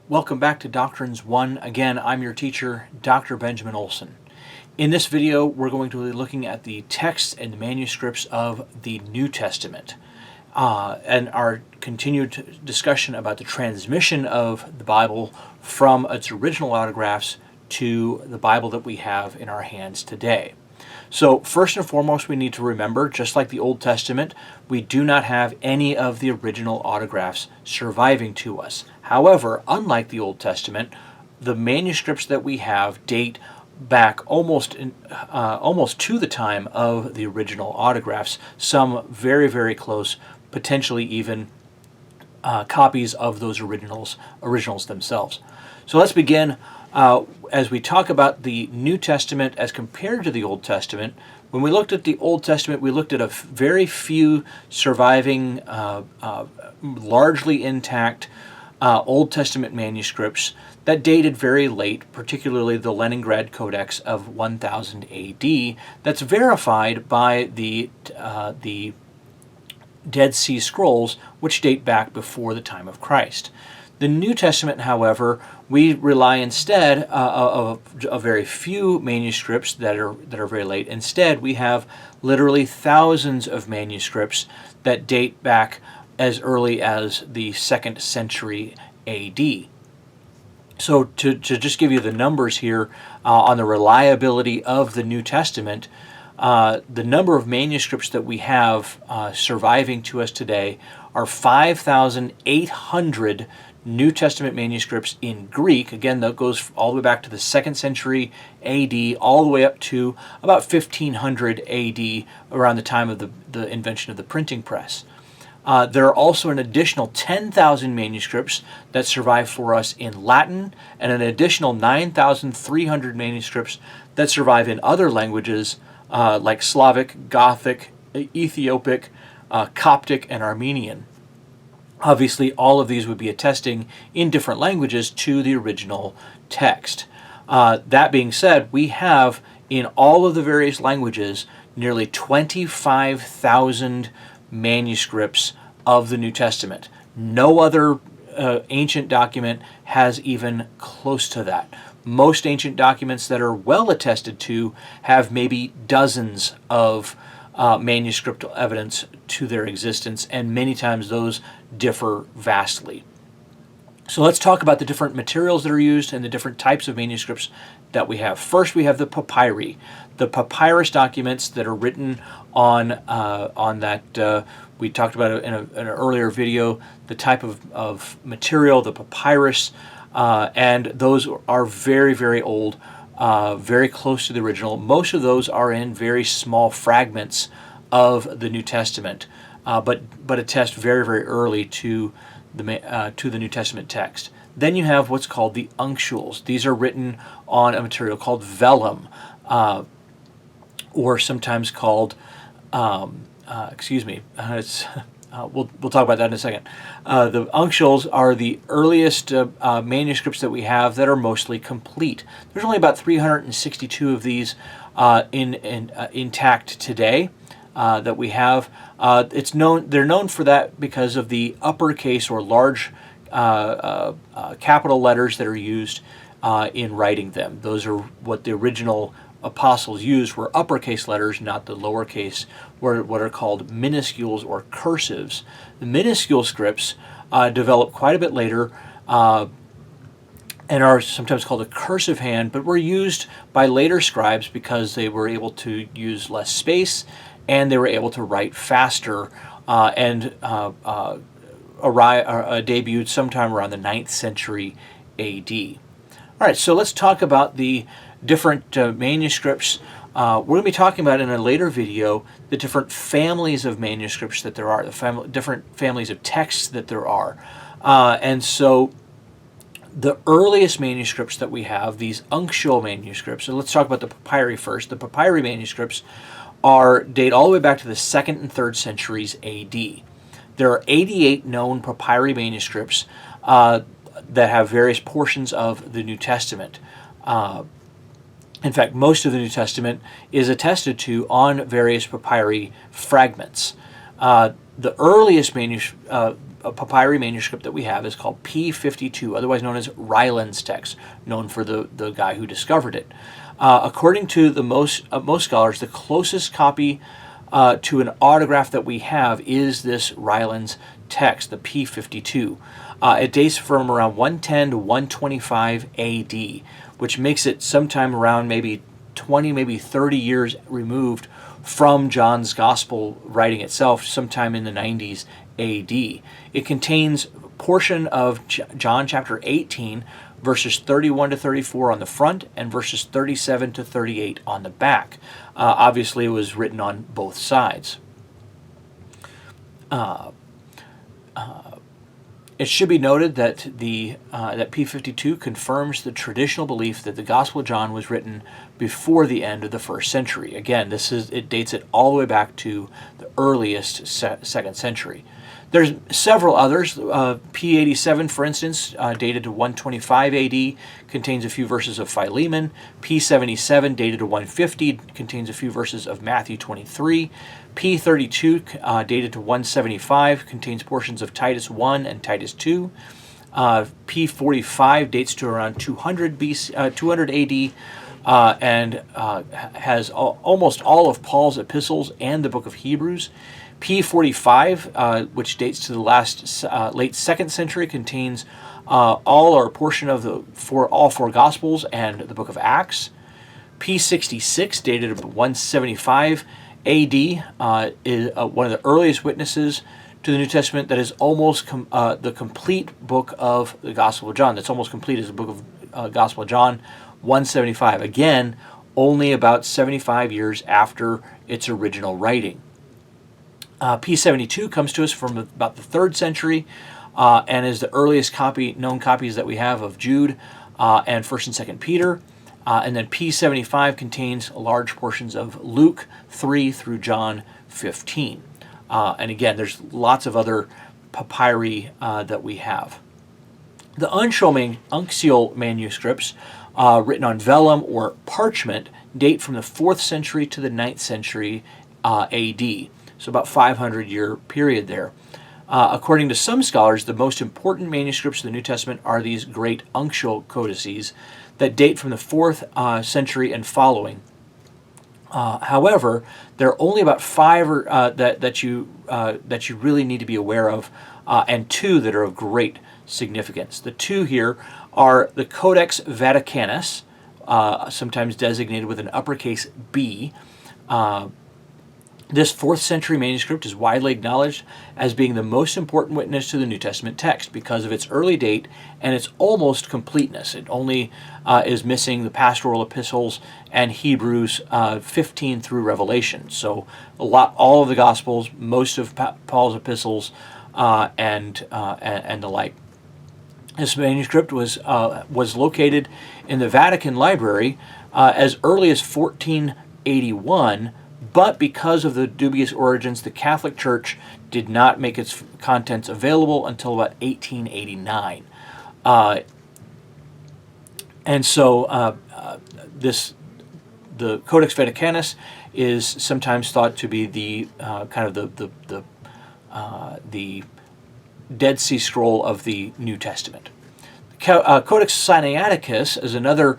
Welcome back to Doctrines 1. Again, I'm your teacher, Dr. Benjamin Olson. In this video, we're going to be looking at the texts and manuscripts of the New Testament and our continued discussion about the transmission of the Bible from its original autographs to the Bible that we have in our hands today. So first and foremost, we need to remember, just like the Old Testament, we do not have any of the original autographs surviving to us. However, unlike the Old Testament, the manuscripts that we have date back almost to the time of the original autographs, some very, very close, potentially even copies of those originals themselves. So let's begin. As we talk about the New Testament as compared to the Old Testament, when we looked at the Old Testament, we looked at a very few surviving, largely intact Old Testament manuscripts that dated very late, particularly the Leningrad Codex of 1000 AD, that's verified by the Dead Sea Scrolls, which date back before the time of Christ. The New Testament, however, we rely instead of very few manuscripts that are very late. Instead, we have literally thousands of manuscripts that date back as early as the 2nd century AD. So to just give you the numbers here on the reliability of the New Testament, the number of manuscripts that we have surviving to us today are 5,800 New Testament manuscripts in Greek. Again, that goes all the way back to the 2nd century AD, all the way up to about 1500 AD, around the time of the invention of the printing press. There are also an additional 10,000 manuscripts that survive for us in Latin, and an additional 9,300 manuscripts that survive in other languages like Slavic, Gothic, Ethiopic, Coptic, and Armenian. Obviously, all of these would be attesting in different languages to the original text. That being said, we have in all of the various languages nearly 25,000 manuscripts of the New Testament. No other ancient document has even close to that. Most ancient documents that are well attested to have maybe dozens of manuscript evidence to their existence, and many times those differ vastly. So let's talk about the different materials that are used and the different types of manuscripts that we have. First, we have the papyri, the papyrus documents that are written on that. We talked about it in an earlier video, the type of material, the papyrus, and those are very, very old. Very close to the original. Most of those are in very small fragments of the New Testament, but attest very, very early to the New Testament text. Then you have what's called the uncials. These are written on a material called vellum, or sometimes called we'll talk about that in a second. The uncials are the earliest manuscripts that we have that are mostly complete. There's only about 362 of these intact today that we have. They're known for that because of the uppercase or large capital letters that are used in writing them. Those are what the original apostles used, were uppercase letters, not the lowercase, what are called minuscules or cursives. The minuscule scripts developed quite a bit later and are sometimes called a cursive hand, but were used by later scribes because they were able to use less space and they were able to write faster and debuted sometime around the 9th century AD. All right, so let's talk about the different manuscripts. We're going to be talking about in a later video the different families of manuscripts that there are, the different families of texts that there are. And so the earliest manuscripts that we have, these uncial manuscripts, so let's talk about the papyri first. The papyri manuscripts date all the way back to the 2nd and 3rd centuries AD. There are 88 known papyri manuscripts that have various portions of the New Testament. In fact, most of the New Testament is attested to on various papyri fragments. The earliest papyri manuscript that we have is called P52, otherwise known as Ryland's text, known for the guy who discovered it. According to the most scholars, the closest copy to an autograph that we have is this Ryland's text, the P52. It dates from around 110 to 125 AD, which makes it sometime around maybe 20, maybe 30 years removed from John's Gospel writing itself, sometime in the 90s AD. It contains a portion of John chapter 18, verses 31 to 34 on the front, and verses 37 to 38 on the back. Obviously, it was written on both sides. It should be noted that that P52 confirms the traditional belief that the Gospel of John was written before the end of the 1st century. Again, it dates it all the way back to the earliest 2nd century. There's several others. P87, for instance, dated to 125 AD, contains a few verses of Philemon. P77, dated to 150, contains a few verses of Matthew 23. P32, dated to 175, contains portions of Titus 1 and Titus 2. P45 dates to around 200 AD, and has almost all of Paul's epistles and the book of Hebrews. P45, which dates to the late 2nd century, contains all or a portion of all four Gospels and the book of Acts. P66, dated to 175 AD, is one of the earliest witnesses to the New Testament that is almost the complete book of the Gospel of John. That's almost complete as the book of Gospel of John, 175. Again, only about 75 years after its original writing. P72 comes to us from about the 3rd century and is the earliest known copies that we have of Jude and 1st and 2nd Peter. And then P75 contains large portions of Luke 3 through John 15. And again, there's lots of other papyri that we have. The uncial manuscripts, written on vellum or parchment, date from the 4th century to the 9th century AD. So about 500-year period there. According to some scholars, the most important manuscripts of the New Testament are these great uncial codices that date from the 4th century and following. However, there are only about 5 that you really need to be aware of, and 2 that are of great significance. The 2 here are the Codex Vaticanus, sometimes designated with an uppercase B. This 4th century manuscript is widely acknowledged as being the most important witness to the New Testament text because of its early date and its almost completeness. It only is missing the pastoral epistles and Hebrews 15 through Revelation. So all of the Gospels, most of Paul's epistles, and the like. This manuscript was located in the Vatican Library as early as 1481. But because of the dubious origins, the Catholic Church did not make its contents available until about 1889. And so the Codex Vaticanus is sometimes thought to be the kind of the Dead Sea Scroll of the New Testament. Codex Sinaiticus is another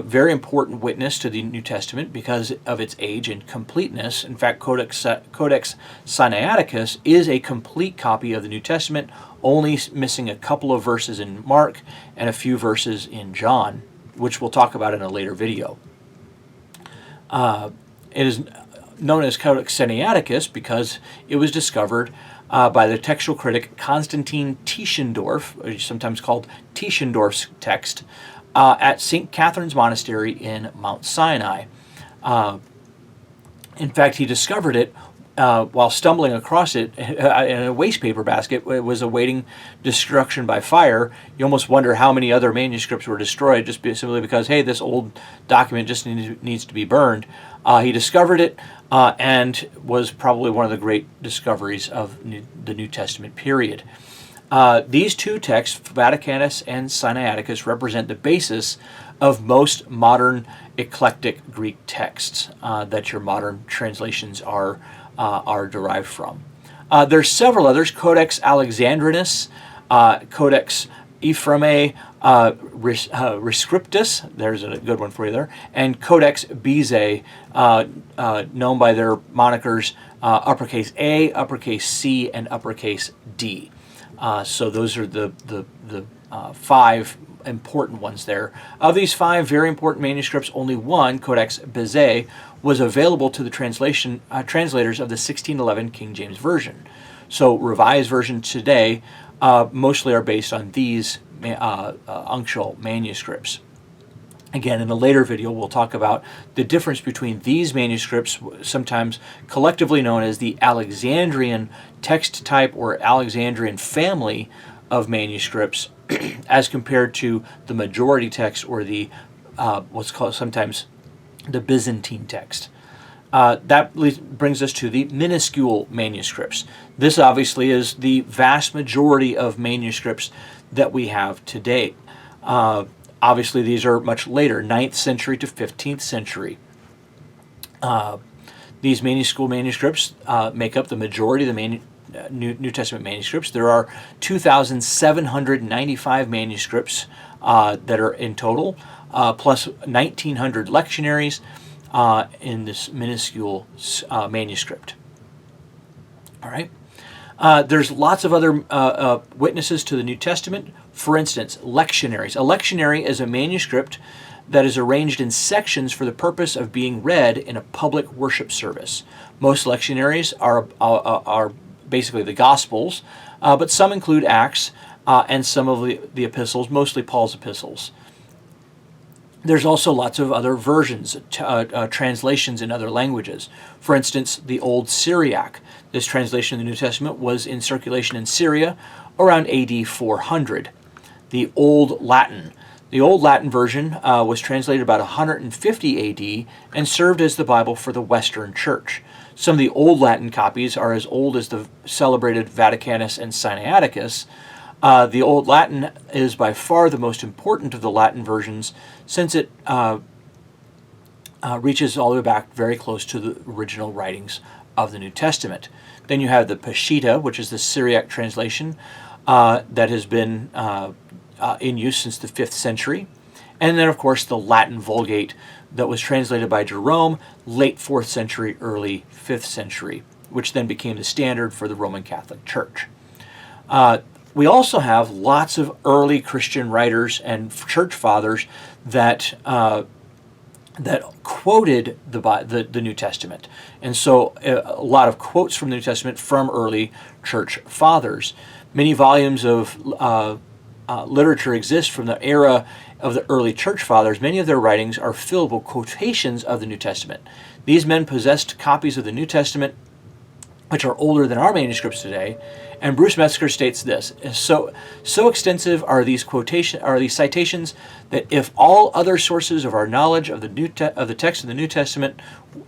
very important witness to the New Testament because of its age and completeness. In fact, Codex Sinaiticus is a complete copy of the New Testament, only missing a couple of verses in Mark and a few verses in John, which we'll talk about in a later video. It is known as Codex Sinaiticus because it was discovered by the textual critic Constantine Tischendorf, sometimes called Tischendorf's text, at St. Catherine's Monastery in Mount Sinai. In fact, he discovered it while stumbling across it in a waste paper basket. It was awaiting destruction by fire. You almost wonder how many other manuscripts were destroyed just simply because, hey, this old document just needs to be burned. He discovered it and was probably one of the great discoveries of the New Testament period. These 2 texts, Vaticanus and Sinaiticus, represent the basis of most modern eclectic Greek texts that your modern translations are derived from. There's several others: Codex Alexandrinus, Codex Ephraemae Rescriptus, there's a good one for you there, and Codex Bezae, known by their monikers uppercase A, uppercase C, and uppercase D. So those are the five important ones there. Of these five very important manuscripts, only one, Codex Bezae, was available to the translators of the 1611 King James Version. So revised versions today mostly are based on these uncial manuscripts. Again, in a later video, we'll talk about the difference between these manuscripts, sometimes collectively known as the Alexandrian text type or Alexandrian family of manuscripts, as compared to the majority text or the what's called sometimes the Byzantine text. That brings us to the minuscule manuscripts. This obviously is the vast majority of manuscripts that we have today. Obviously, these are much later, 9th century to 15th century. These minuscule manuscripts make up the majority of the New Testament manuscripts. There are 2,795 manuscripts that are in total, plus 1,900 lectionaries in this minuscule manuscript. All right. There's lots of other witnesses to the New Testament. For instance, lectionaries. A lectionary is a manuscript that is arranged in sections for the purpose of being read in a public worship service. Most lectionaries are basically the Gospels, but some include Acts and some of the epistles, mostly Paul's epistles. There's also lots of other versions, translations in other languages. For instance, the Old Syriac. This translation of the New Testament was in circulation in Syria around AD 400. The Old Latin. The Old Latin version was translated about 150 AD and served as the Bible for the Western Church. Some of the Old Latin copies are as old as the celebrated Vaticanus and Sinaiticus. The Old Latin is by far the most important of the Latin versions, since it reaches all the way back very close to the original writings of the New Testament. Then you have the Peshitta, which is the Syriac translation that has been in use since the 5th century. And then, of course, the Latin Vulgate that was translated by Jerome, late 4th century, early 5th century, which then became the standard for the Roman Catholic Church. We also have lots of early Christian writers and church fathers that quoted the New Testament. And so a lot of quotes from the New Testament from early church fathers. Many volumes of literature exist from the era of the early church fathers. Many of their writings are filled with quotations of the New Testament. These men possessed copies of the New Testament which are older than our manuscripts today, and Bruce Metzger states this: so extensive are these citations that if all other sources of our knowledge of the text of the New Testament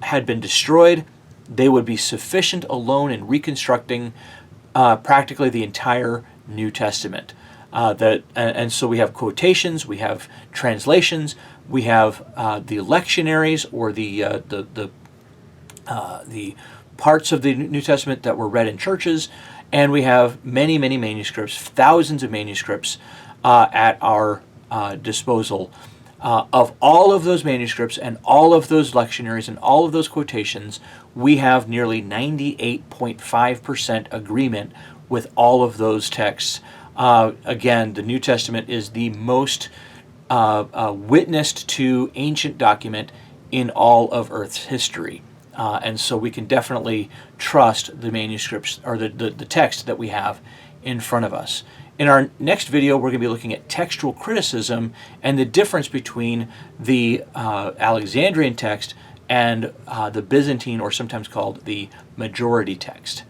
had been destroyed, they would be sufficient alone in reconstructing practically the entire New Testament. And so we have quotations, we have translations, we have the lectionaries, or the parts of the New Testament that were read in churches, and we have many manuscripts, thousands of manuscripts at our disposal. Of all of those manuscripts and all of those lectionaries and all of those quotations, we have nearly 98.5% agreement with all of those texts. Again, the New Testament is the most witnessed to ancient document in all of Earth's history. And so we can definitely trust the manuscripts, or the text that we have in front of us. In our next video, we're going to be looking at textual criticism and the difference between the Alexandrian text and the Byzantine, or sometimes called the majority text.